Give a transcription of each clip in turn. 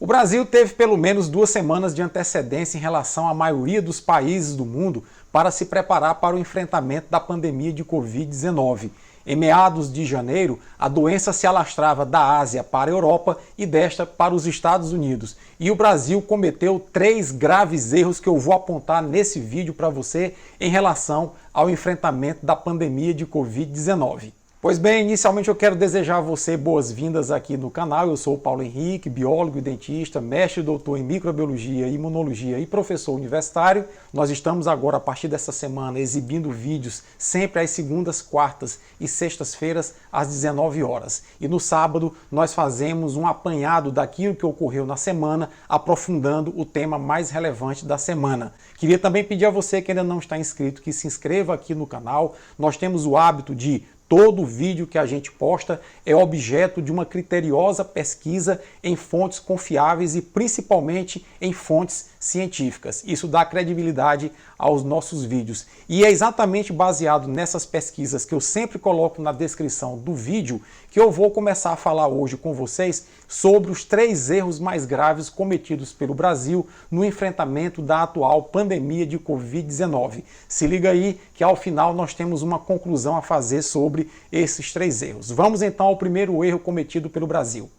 O Brasil teve pelo menos 2 semanas de antecedência em relação à maioria dos países do mundo para se preparar para o enfrentamento da pandemia de Covid-19. Em meados de janeiro, a doença se alastrava da Ásia para a Europa e desta para os Estados Unidos. E o Brasil cometeu 3 graves erros que eu vou apontar nesse vídeo para você em relação ao enfrentamento da pandemia de Covid-19. Pois bem, inicialmente eu quero desejar a você boas-vindas aqui no canal. Eu sou o Paulo Henrique, biólogo e dentista, mestre e doutor em microbiologia, imunologia e professor universitário. Nós estamos agora, a partir dessa semana, exibindo vídeos sempre às segundas, quartas e sextas-feiras, às 19 horas. E no sábado nós fazemos um apanhado daquilo que ocorreu na semana, aprofundando o tema mais relevante da semana. Queria também pedir a você que ainda não está inscrito, que se inscreva aqui no canal. Nós temos o hábito de todo vídeo que a gente posta é objeto de uma criteriosa pesquisa em fontes confiáveis e principalmente em fontes científicas. Isso dá credibilidade aos nossos vídeos. E é exatamente baseado nessas pesquisas que eu sempre coloco na descrição do vídeo que eu vou começar a falar hoje com vocês sobre os 3 erros mais graves cometidos pelo Brasil no enfrentamento da atual pandemia de Covid-19. Se liga aí que ao final nós temos uma conclusão a fazer sobre esses 3 erros. Vamos então ao primeiro erro cometido pelo Brasil.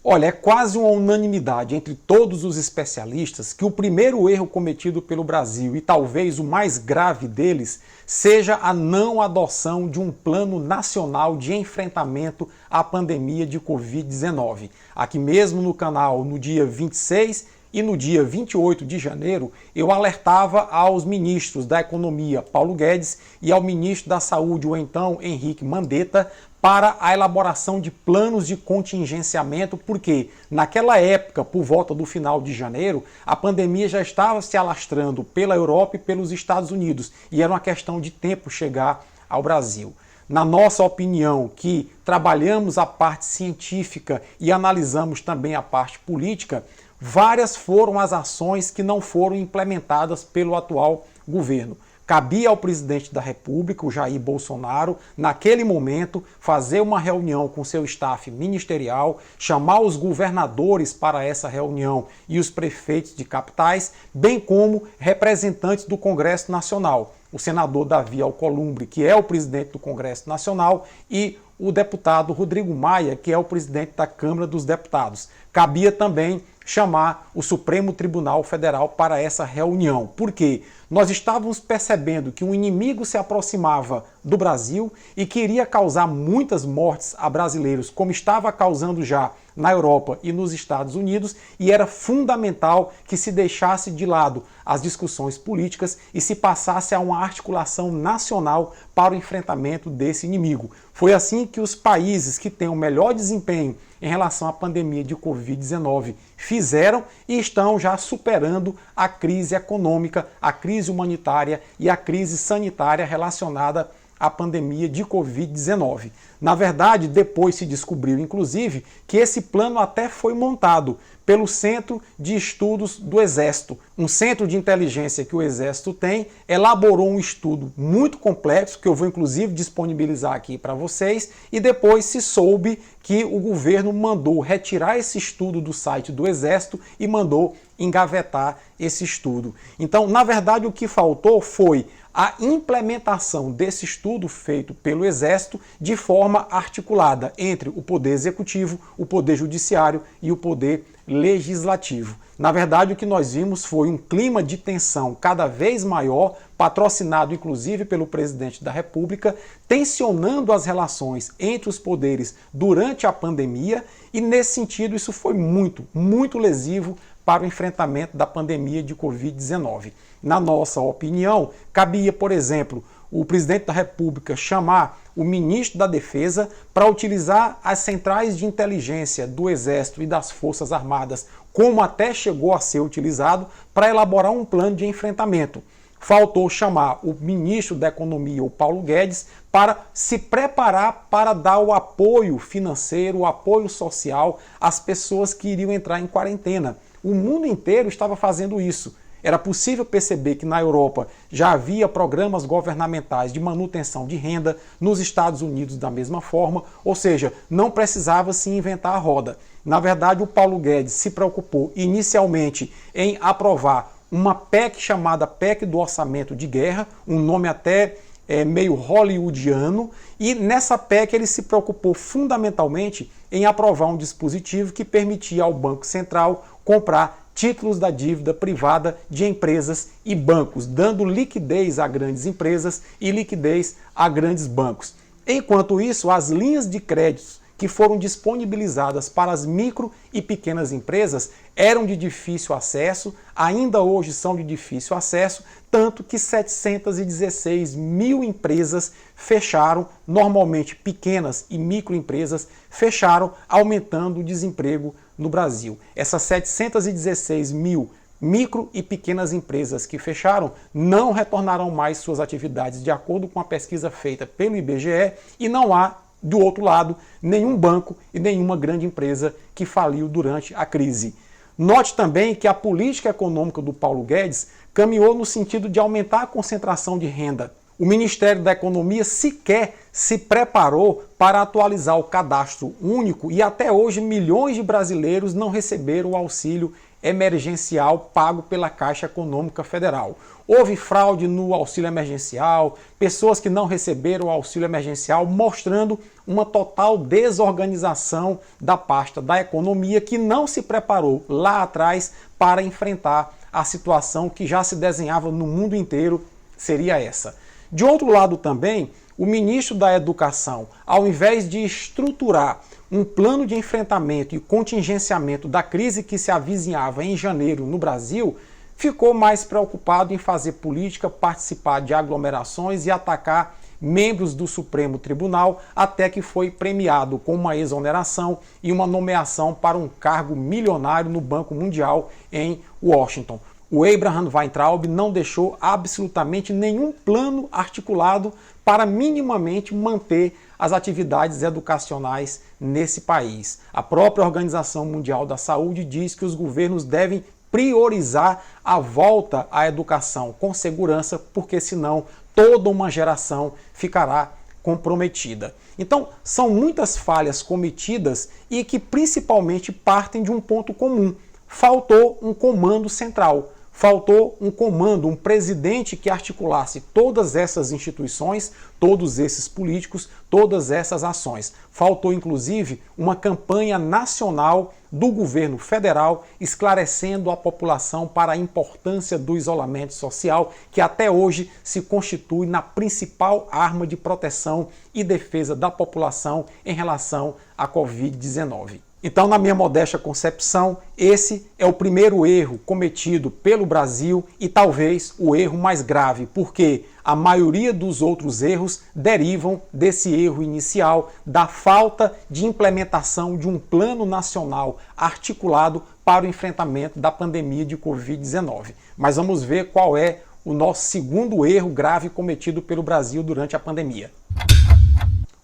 Olha, é quase uma unanimidade entre todos os especialistas que o primeiro erro cometido pelo Brasil, e talvez o mais grave deles, seja a não adoção de um plano nacional de enfrentamento à pandemia de Covid-19. Aqui mesmo no canal, no dia 26 e no dia 28 de janeiro, eu alertava aos ministros da Economia, Paulo Guedes, e ao ministro da Saúde, o então Henrique Mandetta, para a elaboração de planos de contingenciamento, porque naquela época, por volta do final de janeiro, a pandemia já estava se alastrando pela Europa e pelos Estados Unidos, e era uma questão de tempo chegar ao Brasil. Na nossa opinião, que trabalhamos a parte científica e analisamos também a parte política, várias foram as ações que não foram implementadas pelo atual governo. Cabia ao presidente da República, o Jair Bolsonaro, naquele momento, fazer uma reunião com seu staff ministerial, chamar os governadores para essa reunião e os prefeitos de capitais, bem como representantes do Congresso Nacional, o senador Davi Alcolumbre, que é o presidente do Congresso Nacional, e o deputado Rodrigo Maia, que é o presidente da Câmara dos Deputados. Cabia também chamar o Supremo Tribunal Federal para essa reunião. Por quê? Nós estávamos percebendo que um inimigo se aproximava do Brasil e que iria causar muitas mortes a brasileiros, como estava causando já na Europa e nos Estados Unidos, e era fundamental que se deixasse de lado as discussões políticas e se passasse a uma articulação nacional para o enfrentamento desse inimigo. Foi assim que os países que têm o melhor desempenho em relação à pandemia de Covid-19 fizeram e estão já superando a crise econômica, a crise humanitária e a crise sanitária relacionada à pandemia de Covid-19. Na verdade, depois se descobriu, inclusive, que esse plano até foi montado pelo Centro de Estudos do Exército. Um centro de inteligência que o Exército tem, elaborou um estudo muito complexo, que eu vou inclusive disponibilizar aqui para vocês, e depois se soube que o governo mandou retirar esse estudo do site do Exército e mandou engavetar esse estudo. Então, na verdade, o que faltou foi a implementação desse estudo feito pelo Exército de forma articulada entre o Poder Executivo, o Poder Judiciário e o Poder Legislativo. Na verdade, o que nós vimos foi um clima de tensão cada vez maior, patrocinado inclusive pelo presidente da República, tensionando as relações entre os poderes durante a pandemia, e nesse sentido isso foi muito lesivo para o enfrentamento da pandemia de Covid-19. Na nossa opinião, cabia, por exemplo, o presidente da República chamar o ministro da Defesa para utilizar as centrais de inteligência do Exército e das Forças Armadas, como até chegou a ser utilizado, para elaborar um plano de enfrentamento. Faltou chamar o ministro da Economia, o Paulo Guedes, para se preparar para dar o apoio financeiro, o apoio social às pessoas que iriam entrar em quarentena. O mundo inteiro estava fazendo isso. Era possível perceber que na Europa já havia programas governamentais de manutenção de renda, nos Estados Unidos da mesma forma, ou seja, não precisava se inventar a roda. Na verdade, o Paulo Guedes se preocupou inicialmente em aprovar uma PEC chamada PEC do Orçamento de Guerra, um nome até meio hollywoodiano, e nessa PEC ele se preocupou fundamentalmente em aprovar um dispositivo que permitia ao Banco Central comprar títulos da dívida privada de empresas e bancos, dando liquidez a grandes empresas e liquidez a grandes bancos. Enquanto isso, as linhas de créditos que foram disponibilizadas para as micro e pequenas empresas eram de difícil acesso, ainda hoje são de difícil acesso, tanto que 716 mil empresas fecharam, normalmente pequenas e microempresas fecharam, aumentando o desemprego no Brasil. Essas 716 mil micro e pequenas empresas que fecharam não retornarão mais suas atividades de acordo com a pesquisa feita pelo IBGE e não há, do outro lado, nenhum banco e nenhuma grande empresa que faliu durante a crise. Note também que a política econômica do Paulo Guedes caminhou no sentido de aumentar a concentração de renda. O Ministério da Economia sequer se preparou para atualizar o cadastro único e até hoje milhões de brasileiros não receberam o auxílio emergencial pago pela Caixa Econômica Federal. Houve fraude no auxílio emergencial, pessoas que não receberam o auxílio emergencial, mostrando uma total desorganização da pasta da economia que não se preparou lá atrás para enfrentar a situação que já se desenhava no mundo inteiro, seria essa. De outro lado também, o ministro da Educação, ao invés de estruturar um plano de enfrentamento e contingenciamento da crise que se avizinhava em janeiro no Brasil, ficou mais preocupado em fazer política, participar de aglomerações e atacar membros do Supremo Tribunal, até que foi premiado com uma exoneração e uma nomeação para um cargo milionário no Banco Mundial em Washington. O Abraham Weintraub não deixou absolutamente nenhum plano articulado para minimamente manter as atividades educacionais nesse país. A própria Organização Mundial da Saúde diz que os governos devem priorizar a volta à educação com segurança, porque senão toda uma geração ficará comprometida. Então, são muitas falhas cometidas e que principalmente partem de um ponto comum. Faltou um comando central. Faltou um comando, um presidente que articulasse todas essas instituições, todos esses políticos, todas essas ações. Faltou, inclusive, uma campanha nacional do governo federal esclarecendo a população para a importância do isolamento social, que até hoje se constitui na principal arma de proteção e defesa da população em relação à Covid-19. Então, na minha modesta concepção, esse é o primeiro erro cometido pelo Brasil e talvez o erro mais grave, porque a maioria dos outros erros derivam desse erro inicial, da falta de implementação de um plano nacional articulado para o enfrentamento da pandemia de Covid-19. Mas vamos ver qual é o nosso segundo erro grave cometido pelo Brasil durante a pandemia.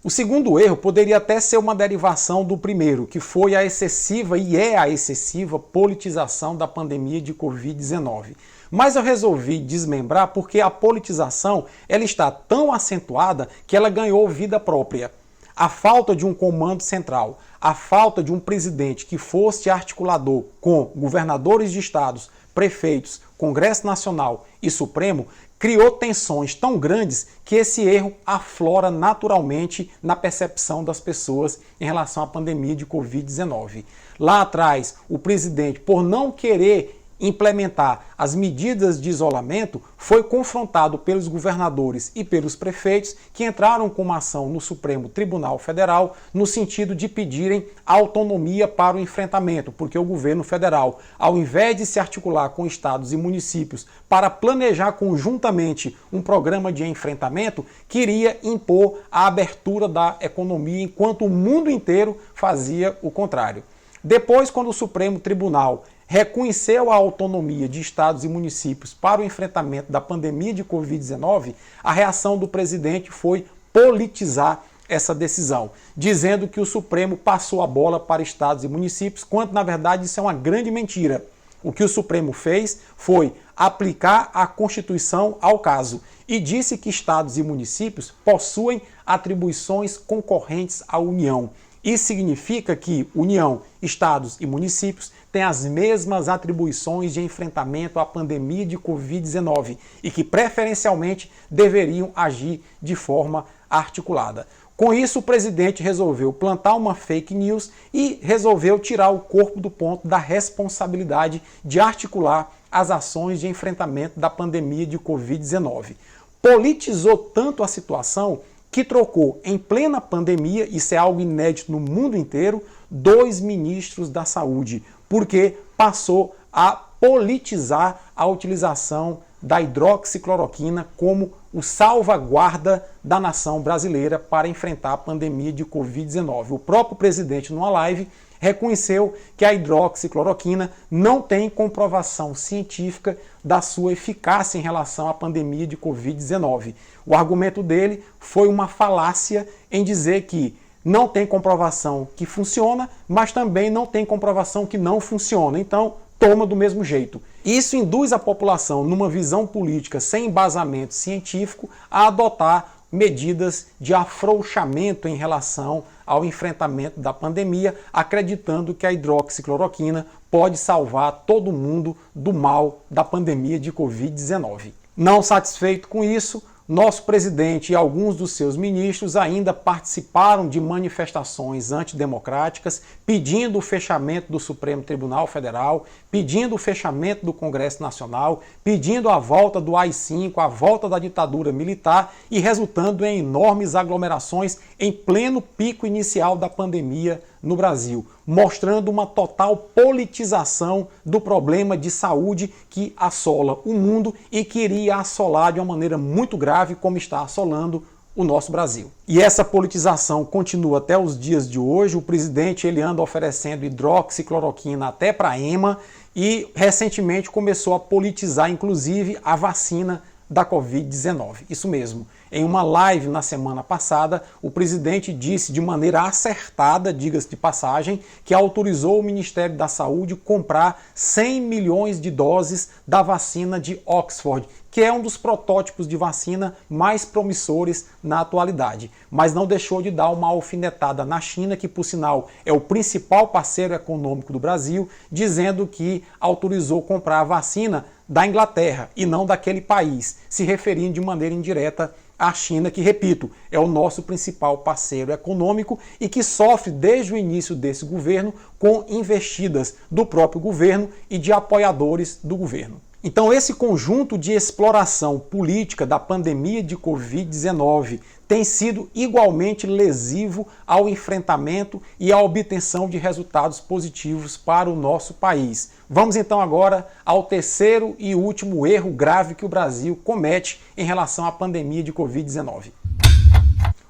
O segundo erro poderia até ser uma derivação do primeiro, que foi a excessiva e é a excessiva politização da pandemia de Covid-19. Mas eu resolvi desmembrar porque a politização ela está tão acentuada que ela ganhou vida própria. A falta de um comando central, a falta de um presidente que fosse articulador com governadores de estados, prefeitos, Congresso Nacional e Supremo, criou tensões tão grandes que esse erro aflora naturalmente na percepção das pessoas em relação à pandemia de Covid-19. Lá atrás, o presidente, por não querer implementar as medidas de isolamento, foi confrontado pelos governadores e pelos prefeitos que entraram com uma ação no Supremo Tribunal Federal no sentido de pedirem autonomia para o enfrentamento, porque o governo federal, ao invés de se articular com estados e municípios para planejar conjuntamente um programa de enfrentamento, queria impor a abertura da economia enquanto o mundo inteiro fazia o contrário. Depois, quando o Supremo Tribunal reconheceu a autonomia de estados e municípios para o enfrentamento da pandemia de Covid-19, a reação do presidente foi politizar essa decisão, dizendo que o Supremo passou a bola para estados e municípios, quando na verdade isso é uma grande mentira. O que o Supremo fez foi aplicar a Constituição ao caso e disse que estados e municípios possuem atribuições concorrentes à União. Isso significa que União, estados e municípios têm as mesmas atribuições de enfrentamento à pandemia de Covid-19 e que, preferencialmente, deveriam agir de forma articulada. Com isso, o presidente resolveu plantar uma fake news e resolveu tirar o corpo do ponto da responsabilidade de articular as ações de enfrentamento da pandemia de Covid-19. Politizou tanto a situação que trocou, em plena pandemia, isso é algo inédito no mundo inteiro, 2 ministros da saúde, porque passou a politizar a utilização da hidroxicloroquina como o salvaguarda da nação brasileira para enfrentar a pandemia de Covid-19. O próprio presidente, numa live, reconheceu que a hidroxicloroquina não tem comprovação científica da sua eficácia em relação à pandemia de Covid-19. O argumento dele foi uma falácia em dizer que não tem comprovação que funciona, mas também não tem comprovação que não funciona. Então, toma do mesmo jeito. Isso induz a população, numa visão política sem embasamento científico, a adotar medidas de afrouxamento em relação ao enfrentamento da pandemia, acreditando que a hidroxicloroquina pode salvar todo mundo do mal da pandemia de Covid-19. Não satisfeito com isso, nosso presidente e alguns dos seus ministros ainda participaram de manifestações antidemocráticas, pedindo o fechamento do Supremo Tribunal Federal, pedindo o fechamento do Congresso Nacional, pedindo a volta do AI-5, a volta da ditadura militar e resultando em enormes aglomerações em pleno pico inicial da pandemia no Brasil, mostrando uma total politização do problema de saúde que assola o mundo e que iria assolar de uma maneira muito grave, como está assolando o nosso Brasil. E essa politização continua até os dias de hoje. O presidente ele anda oferecendo hidroxicloroquina até para EMA e recentemente começou a politizar inclusive a vacina da Covid-19. Isso mesmo. Em uma live na semana passada, o presidente disse de maneira acertada, diga-se de passagem, que autorizou o Ministério da Saúde comprar 100 milhões de doses da vacina de Oxford, que é um dos protótipos de vacina mais promissores na atualidade. Mas não deixou de dar uma alfinetada na China, que por sinal é o principal parceiro econômico do Brasil, dizendo que autorizou comprar a vacina da Inglaterra e não daquele país, se referindo de maneira indireta à China, que, repito, é o nosso principal parceiro econômico e que sofre desde o início desse governo com investidas do próprio governo e de apoiadores do governo. Então, esse conjunto de exploração política da pandemia de Covid-19 tem sido igualmente lesivo ao enfrentamento e à obtenção de resultados positivos para o nosso país. Vamos então agora ao terceiro e último erro grave que o Brasil comete em relação à pandemia de Covid-19.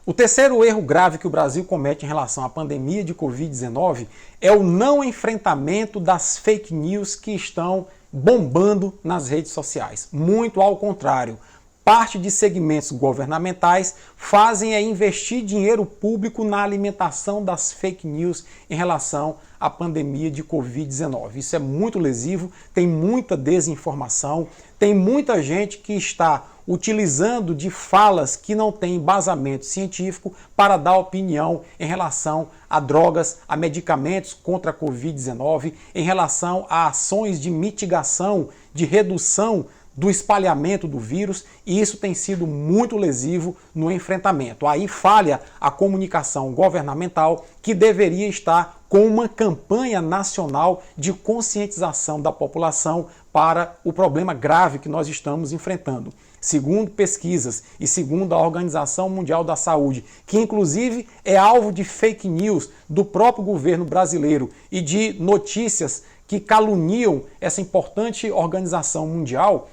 O terceiro erro grave que o Brasil comete em relação à pandemia de Covid-19 é o não enfrentamento das fake news que estão bombando nas redes sociais. Muito ao contrário, parte de segmentos governamentais fazem investir dinheiro público na alimentação das fake news em relação à pandemia de Covid-19. Isso é muito lesivo, tem muita desinformação, tem muita gente que está utilizando de falas que não têm embasamento científico para dar opinião em relação a drogas, a medicamentos contra a Covid-19, em relação a ações de mitigação, de redução do espalhamento do vírus, e isso tem sido muito lesivo no enfrentamento. Aí falha a comunicação governamental, que deveria estar com uma campanha nacional de conscientização da população para o problema grave que nós estamos enfrentando. Segundo pesquisas e segundo a Organização Mundial da Saúde, que inclusive é alvo de fake news do próprio governo brasileiro e de notícias que caluniam essa importante organização mundial,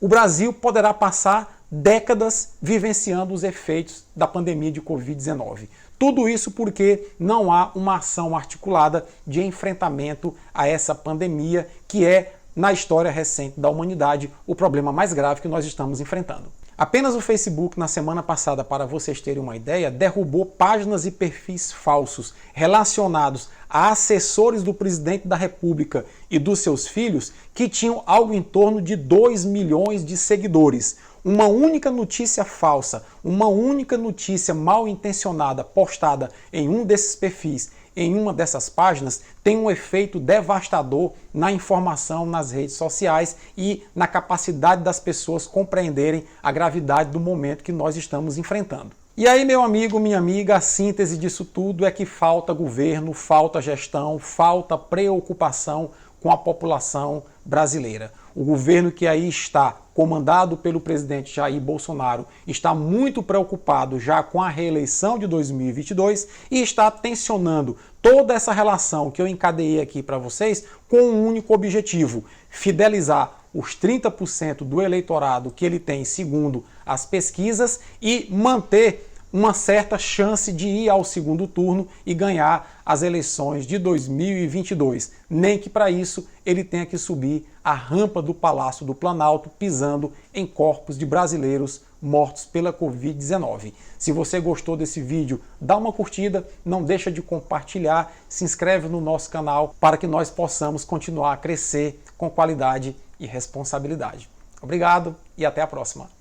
o Brasil poderá passar décadas vivenciando os efeitos da pandemia de Covid-19. Tudo isso porque não há uma ação articulada de enfrentamento a essa pandemia, que é, na história recente da humanidade, o problema mais grave que nós estamos enfrentando. Apenas o Facebook, na semana passada, para vocês terem uma ideia, derrubou páginas e perfis falsos relacionados a assessores do presidente da República e dos seus filhos que tinham algo em torno de 2 milhões de seguidores. Uma única notícia falsa, uma única notícia mal intencionada postada em um desses perfis, em uma dessas páginas, tem um efeito devastador na informação nas redes sociais e na capacidade das pessoas compreenderem a gravidade do momento que nós estamos enfrentando. E aí, meu amigo, minha amiga, a síntese disso tudo é que falta governo, falta gestão, falta preocupação com a população brasileira. O governo que aí está, comandado pelo presidente Jair Bolsonaro, está muito preocupado já com a reeleição de 2022 e está tensionando toda essa relação que eu encadeei aqui para vocês com um único objetivo: fidelizar os 30% do eleitorado que ele tem segundo as pesquisas e manter uma certa chance de ir ao segundo turno e ganhar as eleições de 2022. Nem que para isso ele tenha que subir a rampa do Palácio do Planalto pisando em corpos de brasileiros mortos pela Covid-19. Se você gostou desse vídeo, dá uma curtida, não deixa de compartilhar, se inscreve no nosso canal para que nós possamos continuar a crescer com qualidade e responsabilidade. Obrigado e até a próxima.